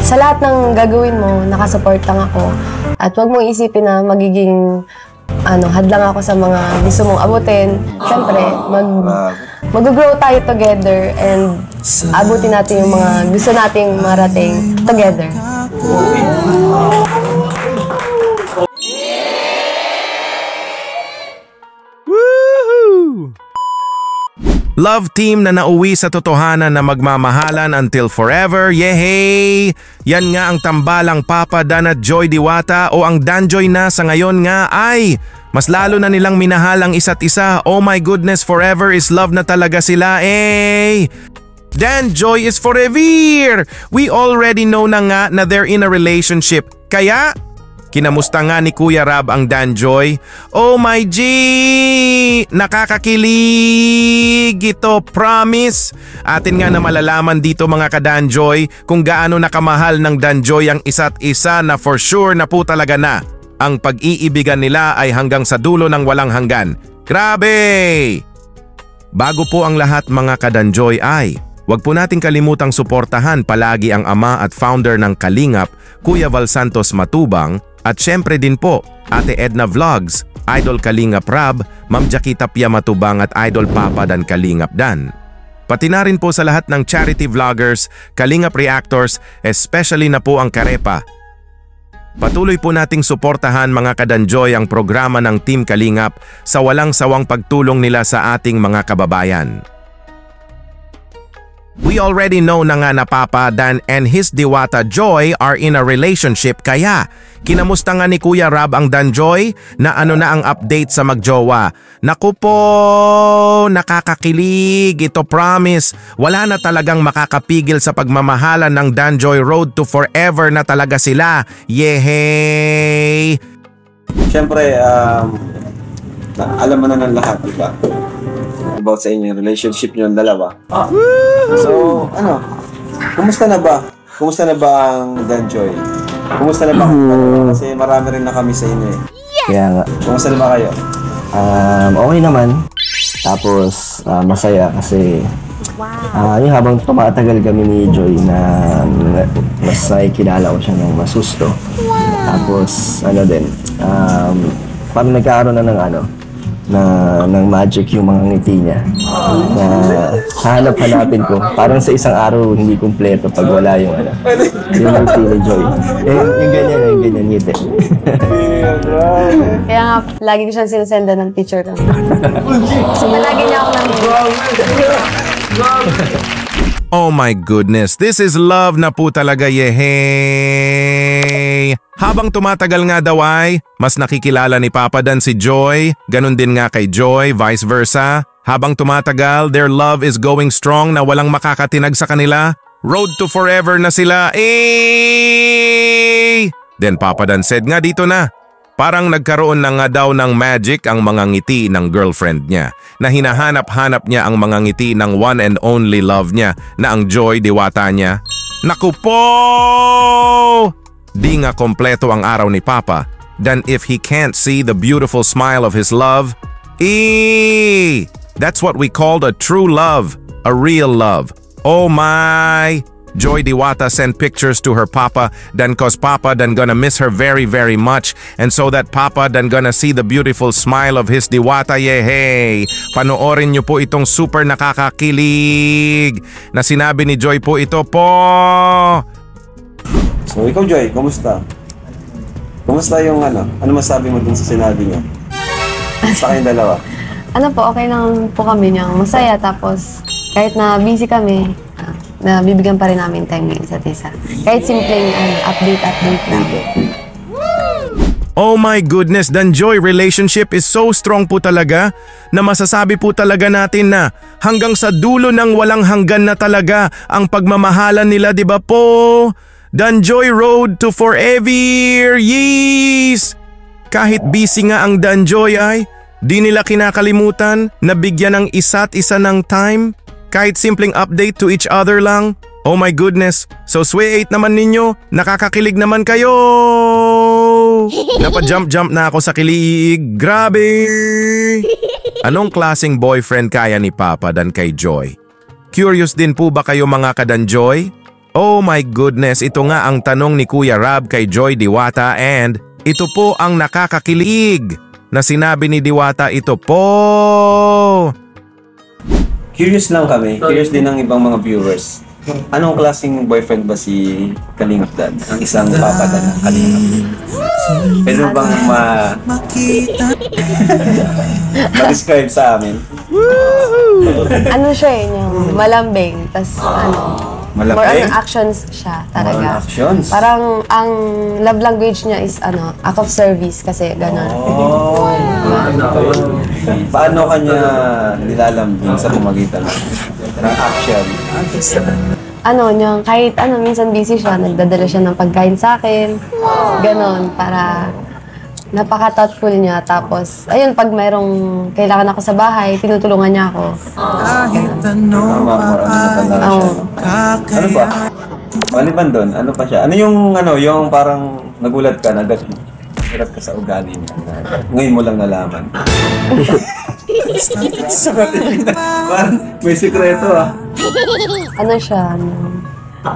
Sa lahat ng gagawin mo, nakasupport lang ako. At huwag mong isipin na magiging hadlang ako sa mga gusto mong abutin. Siyempre, mag-grow tayo together and abutin natin yung mga gusto nating marating together. Love team na nauwi sa totohanan na magmamahalan until forever, yehey! Yan nga ang tambalang Papa Dan at Joy Diwata o ang Danjoy na sa ngayon nga ay mas lalo na nilang minahal ang isa't isa. Oh my goodness, forever is love na talaga sila, eh! Danjoy is forever! We already know na nga na they're in a relationship, kaya kinamusta nga ni Kuya Rab ang Danjoy? Oh my G! Nakakakilig ito, promise! Atin nga na malalaman dito mga ka-Danjoy kung gaano nakamahal ng Danjoy ang isa't isa na for sure na po talaga na. Ang pag-iibigan nila ay hanggang sa dulo ng walang hanggan. Grabe! Bago po ang lahat mga ka-Danjoy ay huwag po nating kalimutang suportahan palagi ang ama at founder ng Kalingap, Kuya Val Santos Matubang, at syempre din po, Ate Edna Vlogs, Idol Kalingap Rab, Ma'am Jackie Tapia Matubang at Idol Papa Dan Kalingap Dan. Pati na rin po sa lahat ng charity vloggers, Kalingap Reactors, especially na po ang Karepa. Patuloy po nating suportahan mga ka-Danjoy ang programa ng Team Kalingap sa walang sawang pagtulong nila sa ating mga kababayan. We already know na nga na Papa Dan and his Diwata Joy are in a relationship, kaya kinamusta nga ni Kuya Rab ang Danjoy na ano na ang update sa magjowa. Naku po, nakakakilig ito, promise. Wala na talagang makakapigil sa pagmamahalan ng Danjoy, road to forever na talaga sila. Yehey! Siyempre, alam mo na ng lahat, diba? About sa inyong relationship nyo ang dalawa. So, kumusta na ba? Kumusta na ba ang Danjoy? Kumusta na ba? Kasi marami rin na kami sa inyo eh. Kaya nga. Kumusta na ba kayo? Okay naman. Tapos, masaya kasi yung habang tumatagal kami ni Joy na mas nakikilala ko siya ng mas gusto. Tapos, parang nagkakaroon na ng magic yung mga ngiti niya na hanap-hanapin ko. Parang sa isang araw hindi kumpleto pag wala yung yung ngiti ni Joy. Yung ganyan ngiti. Kaya nga, lagi ko siyang sinusenda ng picture ko. Kasi palagi niya ako Oh my goodness, this is love na po talaga, yehey! Habang tumatagal nga daw ay, mas nakikilala ni Papa Dan si Joy, ganun din nga kay Joy, vice versa. Habang tumatagal, their love is going strong na walang makakatinag sa kanila. Road to forever na sila, eh! Then Papa Dan said nga dito na, parang nagkaroon na nga daw ng magic ang mga ngiti ng girlfriend niya, na hinahanap-hanap niya ang mga ngiti ng one and only love niya na ang Joy Diwata niya. Naku po! Di nga kompleto ang araw ni Papa than if he can't see the beautiful smile of his love. That's what we called a true love, a real love. Oh my! Joy Diwata sent pictures to her Papa then cause Papa then gonna miss her very very much, and so that Papa then gonna see the beautiful smile of his Diwata, yehey! Panoorin niyo po itong super nakakakilig na sinabi ni Joy po ito po. So ikaw Joy, kumusta? Kumusta yung ano masabi mo dun sa sinabi niya? Sa kayong dalawa? Okay lang po kami niyang masaya, tapos kahit na busy kami, na bibigyan pa rin namin time ng isa't isa. Kahit simpleng update lang. Oh my goodness, Danjoy, relationship is so strong po talaga na masasabi po talaga natin na hanggang sa dulo ng walang hanggan na talaga ang pagmamahalan nila, di ba po? Danjoy road to forever, yes! Kahit busy nga ang Danjoy ay, di nila kinakalimutan na bigyan ng isa't isa ng time. Kahit simpleng update to each other lang. Oh my goodness, so sweet naman ninyo, nakakakilig naman kayo! Napajump-jump na ako sa kilig, grabe! Anong klaseng boyfriend kaya ni Papa Dan kay Joy? Curious din po ba kayo mga ka-Danjoy? Oh my goodness, ito nga ang tanong ni Kuya Rab kay Joy Diwata and ito po ang nakakakilig na sinabi ni Diwata, ito po. Curious lang kami. Curious din ng ibang mga viewers. Anong klaseng boyfriend ba si Kalingap Dan? Ang isang papa Dan ng Kalingap. Pwede bang ma-describe sa amin? Ano siya eh, yung malambing, tas more Malapit? on actions siya talaga. More on actions? Parang ang love language niya is act of service kasi gano'n. Oh. Paano kanya nilalambing sa pamagitan ng action? Kahit minsan busy siya, nagdadala siya ng pagkain sa akin. Ganon, para napaka-thoughtful niya. Tapos, ayun, pag mayroong kailangan ako sa bahay, tinutulungan niya ako. Ano ba? Maliban doon, ano pa siya? Ano yung parang nagulat ka, hirap ka sa ugali niya. Ngayon mo lang nalaman. Parang may sikreto Ano siya,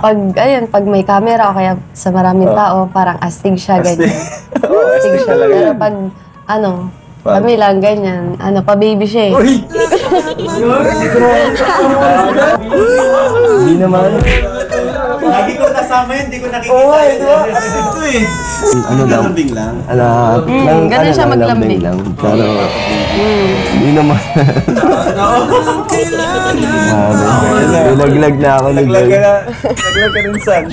pag may camera o kaya sa maraming tao, parang astig siya, ganyan. Astig siya. Pero pag, kami lang, ganyan. Pa-baby siya eh. Hindi naman. Lagi ko kasama yun, hindi ko nakikita yun. Lambing lang. Ganun siya maglambing. lang. Pero, hindi naman. Nilaglag na ako. Naglag ka rin, son.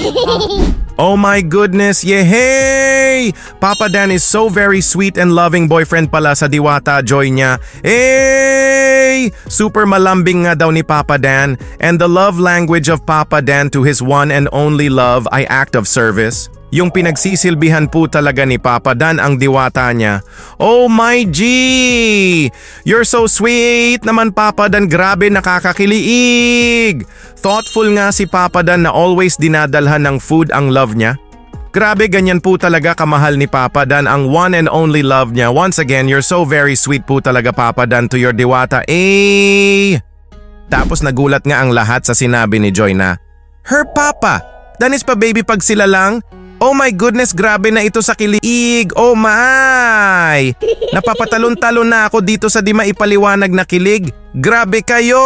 Oh my goodness, yehey! Papa Dan is so very sweet and loving boyfriend pala sa Diwata Joy niya. Hey! Super malambing nga daw ni Papa Dan, and the love language of Papa Dan to his one and only love ay act of service. Yung pinagsisilbihan po talaga ni Papa Dan ang diwata niya. Oh my G! You're so sweet naman Papa Dan, grabe nakakakilig! Thoughtful nga si Papa Dan na always dinadalhan ng food ang love niya. Grabe, ganyan po talaga kamahal ni Papa Dan ang one and only love niya. Once again, you're so very sweet po talaga Papa Dan to your diwata. Tapos nagulat nga ang lahat sa sinabi ni Joy na, her papa, danis pa baby pag sila lang? Oh my goodness, grabe na ito sa kilig. Oh my! Napapatalon-talon na ako dito sa di maipaliwanag na kilig. Grabe kayo!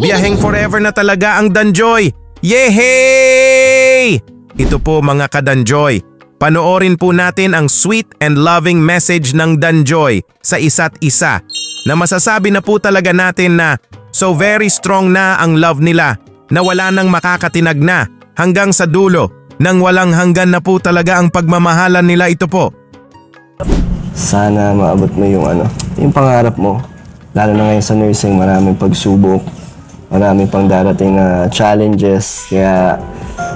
Biyaheng forever na talaga ang Danjoy. Yehey! Ito po mga ka-Danjoy. Panoorin po natin ang sweet and loving message ng Danjoy sa isa't isa na masasabi na po talaga natin na so very strong na ang love nila na wala nang makakatinag na hanggang sa dulo nang walang hanggan na po talaga ang pagmamahalan nila. Ito po. Sana maabot mo yung pangarap mo. Lalo na ngayon sa nursing, maraming pagsubok, maraming pang darating na challenges. Kaya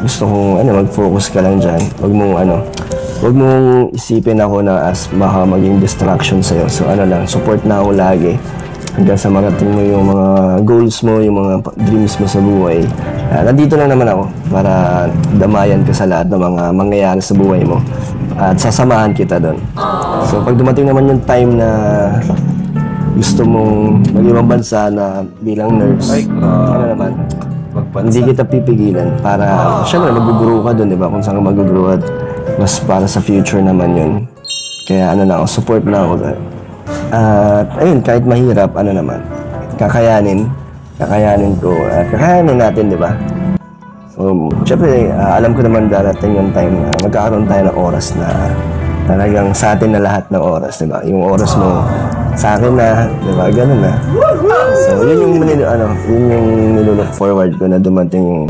gusto kong mag-focus ka lang dyan. Huwag mong isipin ako na as maging distraction sa'yo. So support na ako lagi. Hanggang sa marating mo yung mga goals mo, yung mga dreams mo sa buhay. Nandito lang naman ako para damayan ka sa lahat ng mga mangyayari sa buhay mo. At sasamahan kita doon. So pag dumating naman yung time na gusto mong mag-ibang bansa na bilang nurse, hindi kita pipigilan para, syempre mag-grow ka doon, di ba? Kung saan ka mag-grow at mas para sa future naman yun. Kaya support na ako doon. At ayun, kahit mahirap, kakayanin ko at kakayanin natin, di ba? So, syempre, alam ko naman darating yung time na magkakaroon tayo ng oras na talagang sa atin na lahat ng oras, di ba? Yung oras mo sa akin na, di ba? Ganun na. So, yun yung nilook forward ko na dumating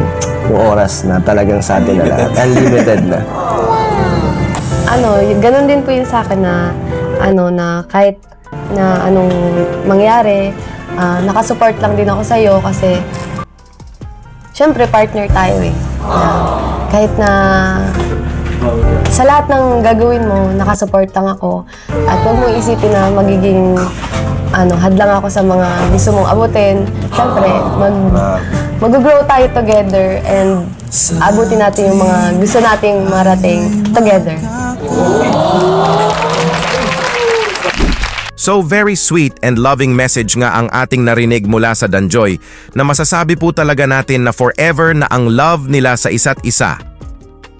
yung oras na talagang sa atin na lahat. Unlimited na. Ganun din po yun sa akin na, na kahit na anong mangyari, nakasupport lang din ako sa'yo kasi syempre partner tayo eh. Kahit na sa lahat ng gagawin mo, nakasupport lang ako. At huwag mong isipin na magiging hadlang ako sa mga gusto mong abutin. Syempre, mag-grow tayo together and abutin natin yung mga gusto nating marating together. So very sweet and loving message nga ang ating narinig mula sa Danjoy na masasabi po talaga natin na forever na ang love nila sa isa't isa.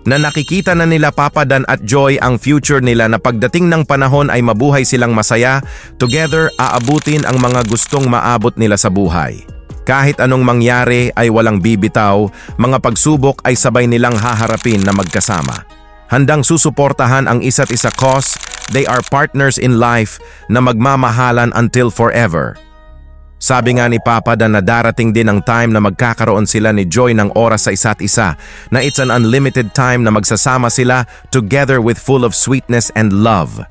Na nakikita na nila Papa Dan at Joy ang future nila na pagdating ng panahon ay mabuhay silang masaya, together aabutin ang mga gustong maabot nila sa buhay. Kahit anong mangyari ay walang bibitaw, mga pagsubok ay sabay nilang haharapin na magkasama. Handang susuportahan ang isa't isa cause they are partners in life na magmamahalan until forever. Sabi nga ni Papa Dan na darating din ang time na magkakaroon sila ni Joy ng oras sa isa't isa, na it's an unlimited time na magsasama sila together with full of sweetness and love.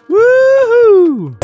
Woohoo!